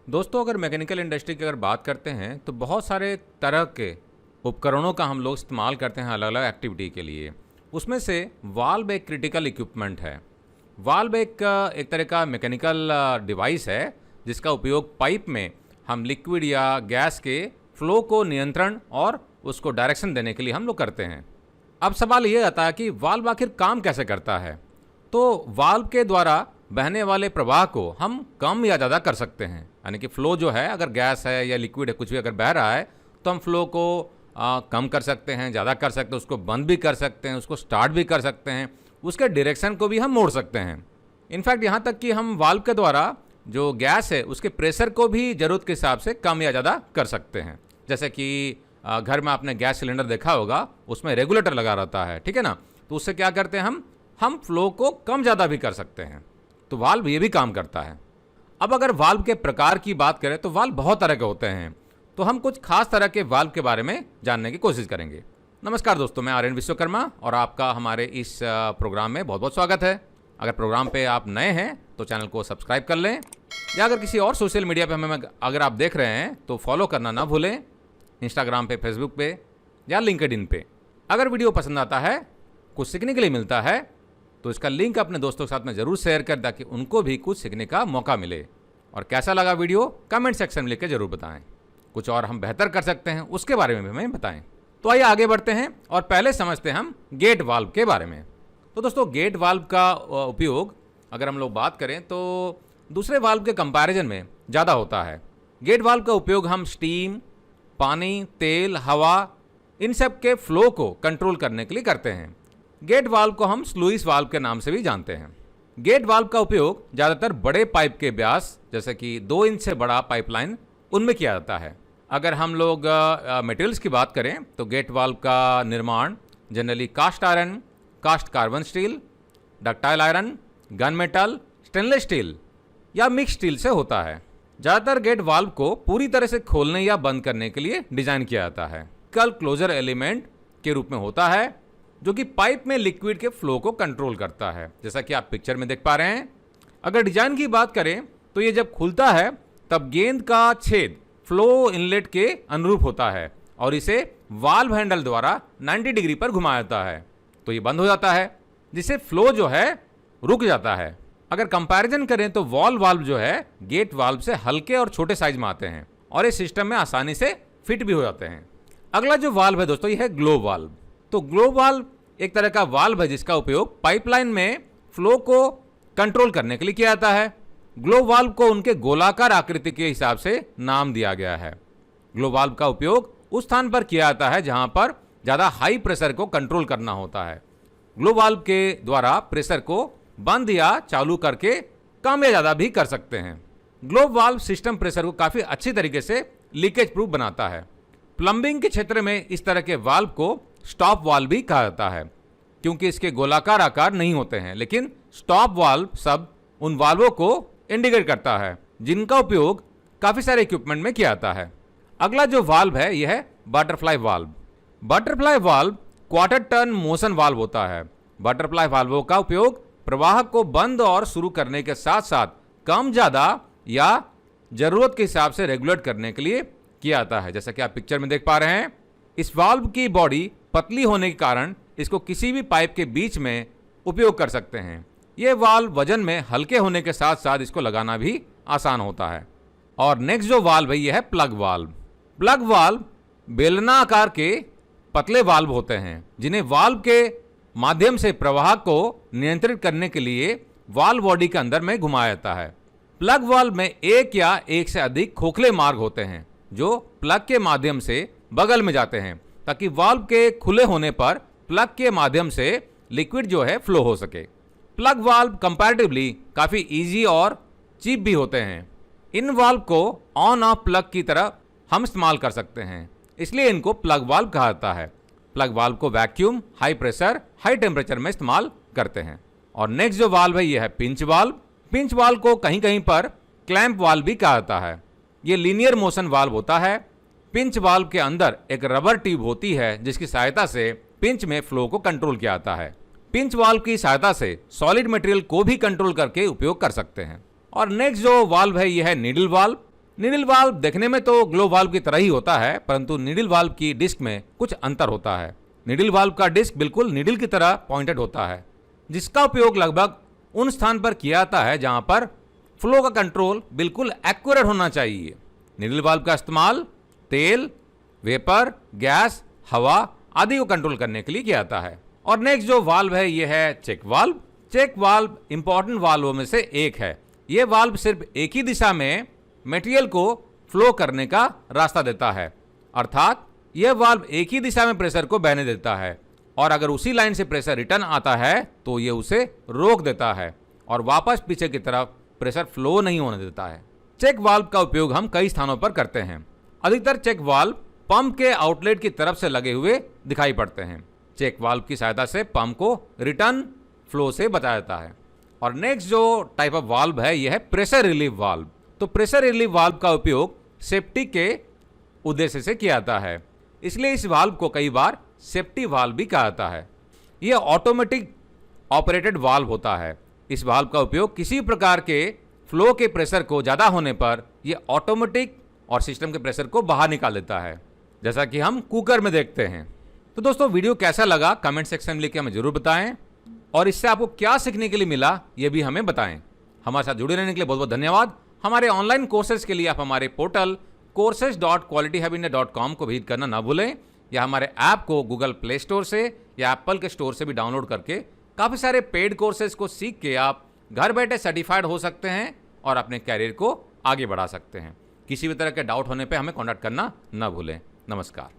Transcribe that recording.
दोस्तों, अगर mechanical industry की अगर बात करते हैं तो बहुत सारे तरह के उपकरणों का हम लोग इस्तेमाल करते हैं अलग अलग एक्टिविटी के लिए। उसमें से वाल्व एक क्रिटिकल इक्विपमेंट है। वाल्व एक तरह का मैकेनिकल डिवाइस है जिसका उपयोग पाइप में हम लिक्विड या गैस के फ्लो को नियंत्रण और उसको डायरेक्शन देने के लिए हम लोग करते हैं। अब सवाल ये आता है कि वाल्व आखिर काम कैसे करता है। तो वाल्व के द्वारा बहने वाले प्रवाह को हम कम या ज़्यादा कर सकते हैं, यानी कि फ़्लो जो है, अगर गैस है या लिक्विड है, कुछ भी अगर बह रहा है तो हम फ्लो को कम कर सकते हैं, ज़्यादा कर सकते हैं, उसको बंद भी कर सकते हैं, उसको स्टार्ट भी कर सकते हैं, उसके डायरेक्शन को भी हम मोड़ सकते हैं। इनफैक्ट यहाँ तक कि हम वाल्व के द्वारा जो गैस है उसके प्रेशर को भी ज़रूरत के हिसाब से कम या ज़्यादा कर सकते हैं। जैसे कि घर में आपने गैस सिलेंडर देखा होगा, उसमें रेगुलेटर लगा रहता है, ठीक है ना। तो उससे क्या करते हैं, हम फ्लो को कम ज़्यादा भी कर सकते हैं। तो वाल्व ये भी काम करता है। अब अगर वाल्व के प्रकार की बात करें तो वाल्व बहुत तरह के होते हैं, तो हम कुछ खास तरह के वाल्व के बारे में जानने की कोशिश करेंगे। नमस्कार दोस्तों, मैं आर्यन विश्वकर्मा और आपका हमारे इस प्रोग्राम में बहुत बहुत स्वागत है। अगर प्रोग्राम पे आप नए हैं तो चैनल को सब्सक्राइब कर लें, या अगर किसी और सोशल मीडिया पे हमें अगर आप देख रहे हैं तो फॉलो करना ना भूलें, इंस्टाग्राम पे, फेसबुक पे या लिंक्डइन पे। अगर वीडियो पसंद आता है, कुछ सीखने के लिए मिलता है, तो इसका लिंक अपने दोस्तों के साथ में ज़रूर शेयर कर ताकि उनको भी कुछ सीखने का मौका मिले। और कैसा लगा वीडियो कमेंट सेक्शन में लिख के ज़रूर बताएं। कुछ और हम बेहतर कर सकते हैं उसके बारे में भी हमें बताएं। तो आइए आगे बढ़ते हैं और पहले समझते हैं हम गेट वाल्व के बारे में। तो दोस्तों, गेट वाल्व का उपयोग अगर हम लोग बात करें तो दूसरे वाल्व के कंपैरिजन में ज़्यादा होता है। गेट वाल्व का उपयोग हम स्टीम, पानी, तेल, हवा, इन सब के फ्लो को कंट्रोल करने के लिए करते हैं। गेट वाल्व को हम स्लुइस वाल्व के नाम से भी जानते हैं। गेट वाल्व का उपयोग ज़्यादातर बड़े पाइप के व्यास, जैसे कि 2 इंच से बड़ा पाइपलाइन, उनमें किया जाता है। अगर हम लोग मटेरियल्स की बात करें तो गेट वाल्व का निर्माण generally cast iron, cast carbon steel, ductile iron, gun metal, stainless steel या मिक्स स्टील से होता है। ज़्यादातर गेट वाल्व को पूरी तरह से खोलने या बंद करने के लिए डिज़ाइन किया जाता है। कल क्लोजर एलिमेंट के रूप में होता है जो कि पाइप में लिक्विड के फ्लो को कंट्रोल करता है, जैसा कि आप पिक्चर में देख पा रहे हैं। अगर डिजाइन की बात करें तो ये जब खुलता है तब गेंद का छेद फ्लो इनलेट के अनुरूप होता है और इसे वाल्व हैंडल द्वारा 90 डिग्री पर घुमाया जाता है, तो ये बंद हो जाता है, जिससे फ्लो जो है रुक जाता है। अगर कंपैरिजन करें तो वॉल वाल्व जो है गेट वाल्व से हल्के और छोटे साइज में आते हैं और इस सिस्टम में आसानी से फिट भी हो जाते हैं। अगला जो वाल्व है दोस्तों, ये है ग्लोब वाल्व। तो ग्लोब वाल्व एक तरह का वाल्व है जिसका उपयोग पाइपलाइन में फ्लो को कंट्रोल करने के लिए किया जाता है। ग्लोब वाल्व को उनके गोलाकार आकृति के हिसाब से नाम दिया गया है। ग्लोब वाल्व का उपयोग उस स्थान पर किया जाता है जहां पर ज़्यादा हाई प्रेशर को कंट्रोल करना होता है। ग्लोब वाल्व के द्वारा प्रेशर को बंद या चालू करके कम या ज़्यादा भी कर सकते हैं। ग्लोब वाल्व सिस्टम प्रेशर को काफ़ी अच्छी तरीके से लीकेज प्रूफ बनाता है। प्लम्बिंग के क्षेत्र में इस तरह के वाल्व को स्टॉप वाल्व भी कहा जाता है, क्योंकि इसके गोलाकार आकार नहीं होते हैं। लेकिन स्टॉप वाल्व शब्द उन वाल्वों को इंडिकेट करता है जिनका उपयोग काफ़ी सारे इक्विपमेंट में किया जाता है। अगला जो वाल्व है यह है butterfly valve. Butterfly valve quarter turn motion valve होता है। बटरफ्लाई वाल्वों का उपयोग प्रवाह को बंद और शुरू करने के साथ साथ कम ज़्यादा या ज़रूरत के हिसाब से रेगुलेट करने के लिए किया जाता है, जैसा कि आप पिक्चर में देख पा रहे हैं। इस वाल्व की बॉडी पतली होने के कारण इसको किसी भी पाइप के बीच में उपयोग कर सकते हैं। ये वाल्व वजन में हल्के होने के साथ साथ इसको लगाना भी आसान होता है। और नेक्स्ट जो वाल्व है ये है प्लग वाल्व। प्लग वाल्व बेलना आकार के पतले वाल्व होते हैं जिन्हें वाल्व के माध्यम से प्रवाह को नियंत्रित करने के लिए वाल्व बॉडी के अंदर में घुमाया जाता है। प्लग वाल्व में एक या एक से अधिक खोखले मार्ग होते हैं जो प्लग के माध्यम से बगल में जाते हैं, ताकि वाल्व के खुले होने पर प्लग के माध्यम से लिक्विड जो है फ्लो हो सके। प्लग वाल्व कंपैरेटिवली काफ़ी इजी और चीप भी होते हैं। इन वाल्व को ऑन ऑफ प्लग की तरह हम इस्तेमाल कर सकते हैं, इसलिए इनको प्लग वाल्व कहा जाता है। प्लग वाल्व को vacuum, high pressure, high temperature में इस्तेमाल करते हैं। और नेक्स्ट जो वाल्व है यह है पिंच वाल्व। पिंच वाल्व को कहीं कहीं पर क्लैंप वाल्व भी कहा जाता है। ये लीनियर मोशन वाल्व होता है। पिंच वाल्व के अंदर एक रबर ट्यूब होती है जिसकी सहायता से पिंच में फ्लो को कंट्रोल किया जाता है। पिंच वाल्व की सहायता से सॉलिड मटेरियल को भी कंट्रोल करके उपयोग कर सकते हैं। और नेक्स्ट जो वाल्व है यह है नीडल वाल्व। नीडल वाल्व देखने में तो ग्लो वाल्व की तरह ही होता है, परंतु नीडल वाल्व की डिस्क में कुछ अंतर होता है। नीडल वाल्व का डिस्क बिल्कुल नीडल की तरह पॉइंटेड होता है, जिसका उपयोग लगभग उन स्थान पर किया जाता है जहां पर फ्लो का कंट्रोल बिल्कुल एक्यूरेट होना चाहिए। नीडल वाल्व का इस्तेमाल तेल, वेपर, गैस, हवा आदि को कंट्रोल करने के लिए किया जाता है। और नेक्स्ट जो वाल्व है ये है check valve. Check valve important वाल्वों में से एक है। यह वाल्व सिर्फ एक ही दिशा में मटेरियल को फ्लो करने का रास्ता देता है, अर्थात यह वाल्व एक ही दिशा में प्रेशर को बहने देता है, और अगर उसी लाइन से प्रेशर रिटर्न आता है तो यह उसे रोक देता है और वापस पीछे की तरफ प्रेशर फ्लो नहीं होने देता है। चेक वाल्व का उपयोग हम कई स्थानों पर करते हैं। अधिकतर चेक वाल्व पंप के आउटलेट की तरफ से लगे हुए दिखाई पड़ते हैं। चेक वाल्व की सहायता से पंप को रिटर्न फ्लो से बचाया जाता है। और नेक्स्ट जो टाइप ऑफ वाल्व है यह है प्रेशर रिलीफ वाल्व। तो प्रेशर रिलीफ वाल्व का उपयोग सेफ्टी के उद्देश्य से किया जाता है, इसलिए इस वाल्व को कई बार सेफ्टी वाल्व भी कहा जाता है। यह ऑटोमेटिक ऑपरेटेड वाल्व होता है। इस वाल्व का उपयोग किसी प्रकार के फ्लो के प्रेशर को ज़्यादा होने पर यह ऑटोमेटिक और सिस्टम के प्रेशर को बाहर निकाल देता है, जैसा कि हम कुकर में देखते हैं। तो दोस्तों वीडियो कैसा लगा कमेंट सेक्शन में लिखकर हमें जरूर बताएं, और इससे आपको क्या सीखने के लिए मिला ये भी हमें बताएं। हमारे साथ जुड़े रहने के लिए बहुत बहुत धन्यवाद। हमारे ऑनलाइन कोर्सेज के लिए आप हमारे पोर्टल courses.qualityhabindia.com को विजिट करना ना भूलें, या हमारे ऐप को गूगल प्ले स्टोर से या एप्पल के स्टोर से भी डाउनलोड करके काफ़ी सारे पेड कोर्सेज को सीख के आप घर बैठे सर्टिफाइड हो सकते हैं और अपने कैरियर को आगे बढ़ा सकते हैं। किसी भी तरह के डाउट होने पे हमें कॉन्टैक्ट करना ना भूलें। नमस्कार।